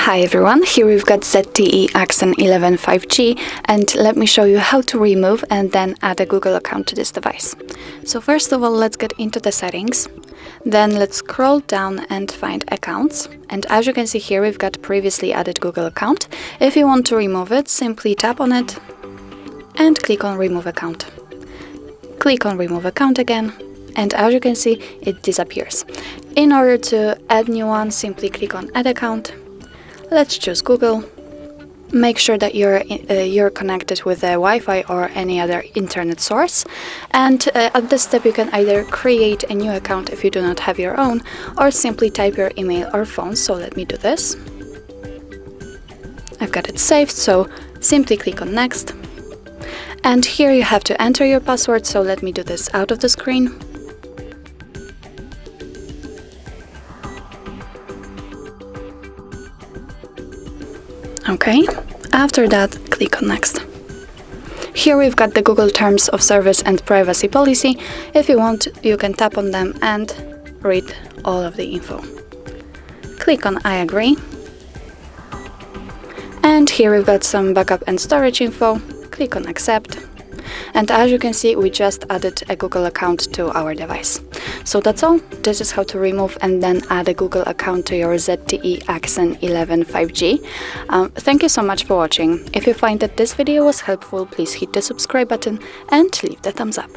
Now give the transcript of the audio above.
Hi everyone, here we've got ZTE Axon 11 5G, and let me show you how to remove and then add a Google account to this device. So first of all, let's get into the settings. Then let's scroll down and find accounts. And as you can see here, we've got previously added Google account. If you want to remove it, simply tap on it and click on remove account. Click on remove account again, and as you can see, it disappears. In order to add new one, simply click on add account. Let's choose Google. Make sure that you're connected with the Wi-Fi or any other internet source. And at this step, you can either create a new account if you do not have your own, or simply type your email or phone. So let me do this. I've got it saved, so simply click on next. And here you have to enter your password, so let me do this out of the screen. Okay, after that, click on next. Here we've got the Google Terms of Service and Privacy Policy. If you want, you can tap on them and read all of the info. Click on I agree. And here we've got some backup and storage info. Click on accept. And as you can see, we just added a Google account to our device. So that's all. This is how to remove and then add a Google account to your ZTE Axon 11 5G. Thank you so much for watching. If you find that this video was helpful, please hit the subscribe button and leave the thumbs up.